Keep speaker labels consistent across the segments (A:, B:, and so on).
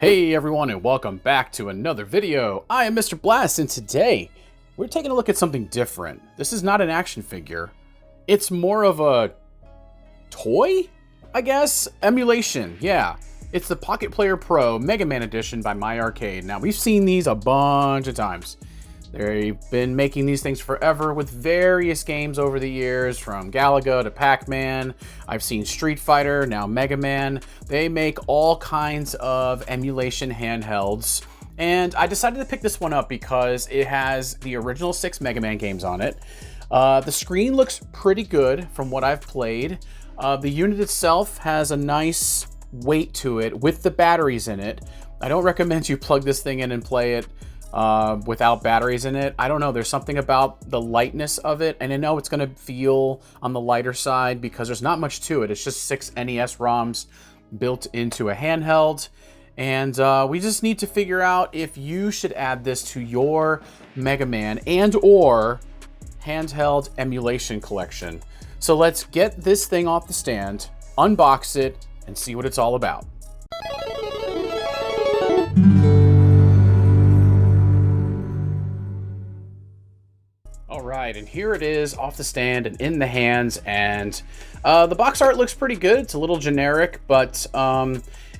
A: Hey everyone, and welcome back to another video. I am Mr. Blast, and today we're taking a look at something different. This is not an action figure. It's more of a toy, I guess? Emulation, yeah. It's the Pocket Player Pro Mega Man Edition by My Arcade. Now, we've seen these a bunch of times. They've been making these things forever with various games over the years, from Galaga to Pac-Man. I've seen Street Fighter, now Mega Man. They make all kinds of emulation handhelds. And I decided to pick this one up because it has the original 6 Mega Man games on it. The screen looks pretty good from what I've played. The unit itself has a nice weight to it with the batteries in it. I don't recommend you plug this thing in and play it without batteries in it. I don't know, there's something about the lightness of it, and I know it's going to feel on the lighter side because there's not much to it. It's just 6 NES ROMs built into a handheld, and we just need to figure out if you should add this to your Mega Man and or handheld emulation collection. So let's get this thing off the stand, unbox it, and see what it's all about. All right, and here it is off the stand and in the hands, and the box art looks pretty good. It's a little generic, but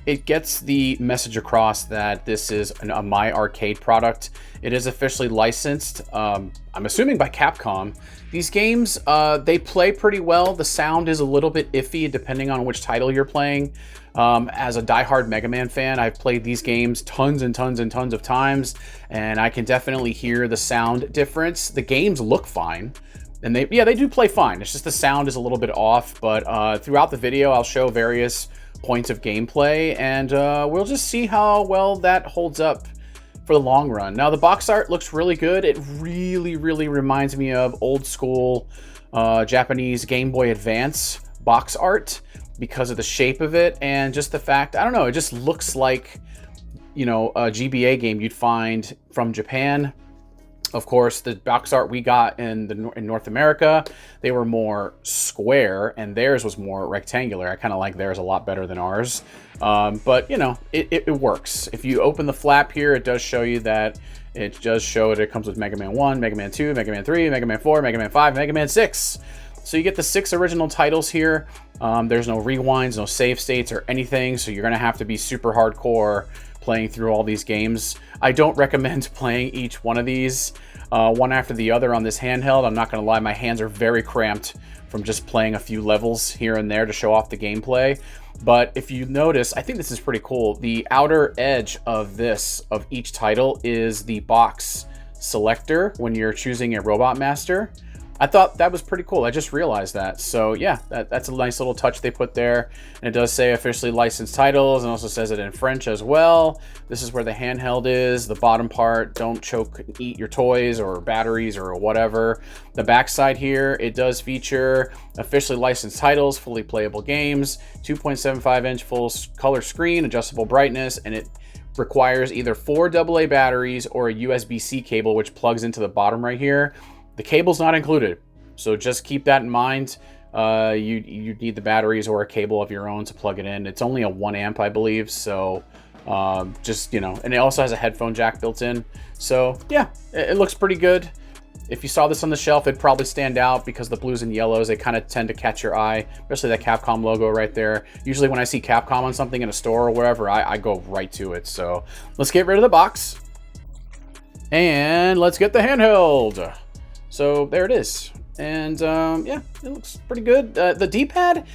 A: it gets the message across that this is a My Arcade product. It is officially licensed, I'm assuming by Capcom. These games, they play pretty well. The sound is a little bit iffy depending on which title you're playing. As a diehard Mega Man fan, I've played these games tons and tons and tons of times, and I can definitely hear the sound difference. The games look fine, and they do play fine. It's just the sound is a little bit off, but throughout the video, I'll show various points of gameplay, and we'll just see how well that holds up for the long run. Now, the box art looks really good. It really reminds me of old school Japanese Game Boy Advance box art because of the shape of it and just the fact, I don't know, it just looks like, you know, a GBA game you'd find from Japan. Of course, the box art we got in North America, they were more square, and theirs was more rectangular. I kind of like theirs a lot better than ours. But, you know, it works. If you open the flap here, it does show you that it does show it comes with Mega Man 1, Mega Man 2, Mega Man 3, Mega Man 4, Mega Man 5, Mega Man 6. So you get the 6 original titles here. There's no rewinds, no save states or anything, so you're going to have to be super hardcore playing through all these games. I don't recommend playing each one of these one after the other on this handheld. I'm not going to lie, my hands are very cramped from just playing a few levels here and there to show off the gameplay. But if you notice, I think this is pretty cool. The outer edge of each title is the box selector when you're choosing a Robot Master. I thought that was pretty cool. I just realized that. So yeah, that's a nice little touch they put there. And it does say officially licensed titles, and also says it in French as well. This is where the handheld is. The bottom part, don't choke and eat your toys or batteries or whatever. The backside here, it does feature officially licensed titles, fully playable games, 2.75-inch full color screen, adjustable brightness, and it requires either 4 AA batteries or a USB-C cable, which plugs into the bottom right here. The cable's not included, so just keep that in mind. You need the batteries or a cable of your own to plug it in. It's only a 1 amp, I believe, so just, you know, and it also has a headphone jack built in. So yeah, it looks pretty good. If you saw this on the shelf, it'd probably stand out because the blues and yellows, they kind of tend to catch your eye, especially that Capcom logo right there. Usually when I see Capcom on something in a store or wherever, I go right to it. So let's get rid of the box and let's get the handheld. So there it is, and yeah, it looks pretty good. The D-pad,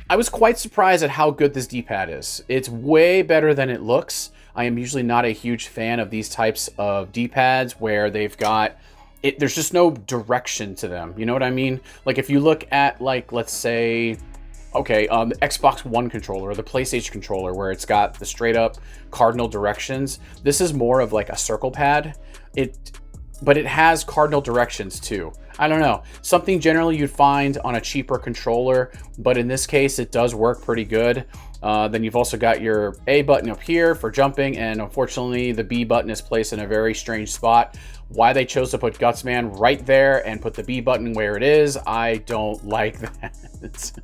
A: I was quite surprised at how good this D-pad is. It's way better than it looks. I am usually not a huge fan of these types of D-pads where they've got there's just no direction to them. You know what I mean? Like if you look at, like, let's say, okay, the Xbox One controller or the PlayStation controller where it's got the straight up cardinal directions. This is more of like a circle pad. But it has cardinal directions too. I don't know, something generally you'd find on a cheaper controller, but in this case, it does work pretty good. Then you've also got your A button up here for jumping, and unfortunately, the B button is placed in a very strange spot. Why they chose to put Gutsman right there and put the B button where it is, I don't like that.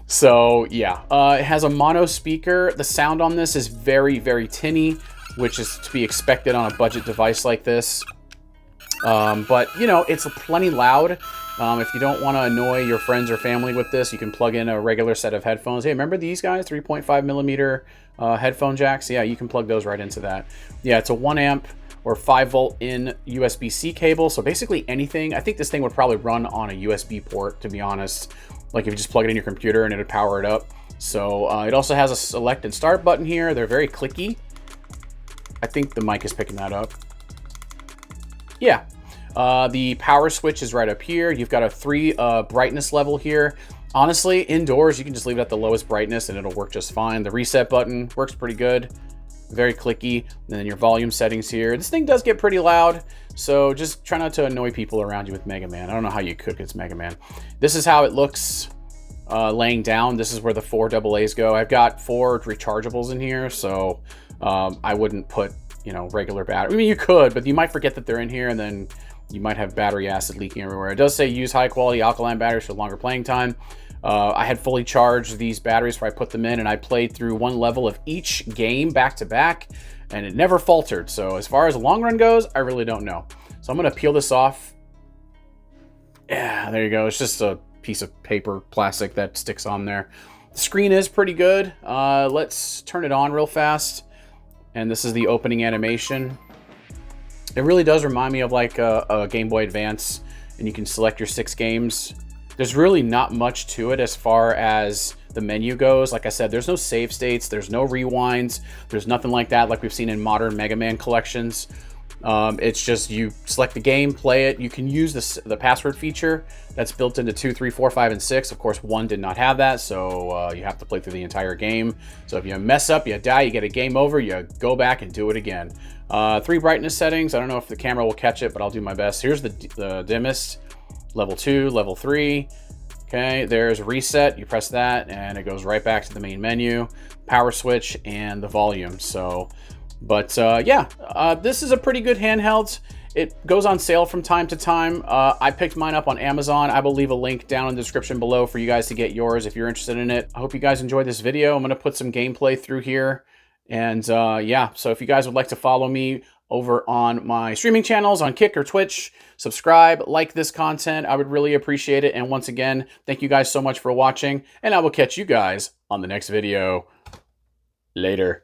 A: So yeah, it has a mono speaker. The sound on this is very, very tinny, which is to be expected on a budget device like this. But, you know, it's plenty loud. If you don't want to annoy your friends or family with this, you can plug in a regular set of headphones. Hey, remember these guys? 3.5 millimeter headphone jacks? Yeah, you can plug those right into that. Yeah, it's a 1 amp or 5 volt in USB-C cable. So basically anything. I think this thing would probably run on a USB port, to be honest. Like if you just plug it in your computer and it'd power it up. So it also has a select and start button here. They're very clicky. I think the mic is picking that up. Yeah. The power switch is right up here. You've got a 3 brightness level here. Honestly, indoors, you can just leave it at the lowest brightness and it'll work just fine. The reset button works pretty good. Very clicky. And then your volume settings here. This thing does get pretty loud, so just try not to annoy people around you with Mega Man. I don't know how you could, it's Mega Man. This is how it looks laying down. This is where the 4 AA's go. I've got 4 rechargeables in here, so I wouldn't put, you know, regular battery. I mean, you could, but you might forget that they're in here, and then you might have battery acid leaking everywhere. It does say use high quality alkaline batteries for longer playing time. I had fully charged these batteries before I put them in, and I played through 1 level of each game back to back, and it never faltered. So as far as the long run goes, I really don't know. So I'm going to peel this off. Yeah, there you go. It's just a piece of paper, plastic that sticks on there. The screen is pretty good. Let's turn it on real fast. And this is the opening animation. It really does remind me of like a Game Boy Advance, and you can select your 6 games. There's really not much to it as far as the menu goes. Like I said, there's no save states, there's no rewinds, there's nothing like that like we've seen in modern Mega Man collections. It's just you select the game, play it. You can use the password feature that's built into 2, 3, 4, 5, and 6. Of course, 1 did not have that, so you have to play through the entire game. So if you mess up, you die, you get a game over, you go back and do it again. 3 brightness settings. I don't know if the camera will catch it, but I'll do my best. Here's the dimmest. Level 2, level 3. Okay, there's reset. You press that, and it goes right back to the main menu. Power switch and the volume. So... But yeah, this is a pretty good handheld. It goes on sale from time to time. I picked mine up on Amazon. I will leave a link down in the description below for you guys to get yours if you're interested in it. I hope you guys enjoyed this video. I'm going to put some gameplay through here. And yeah, so if you guys would like to follow me over on my streaming channels on Kick or Twitch, subscribe, like this content. I would really appreciate it. And once again, thank you guys so much for watching. And I will catch you guys on the next video. Later.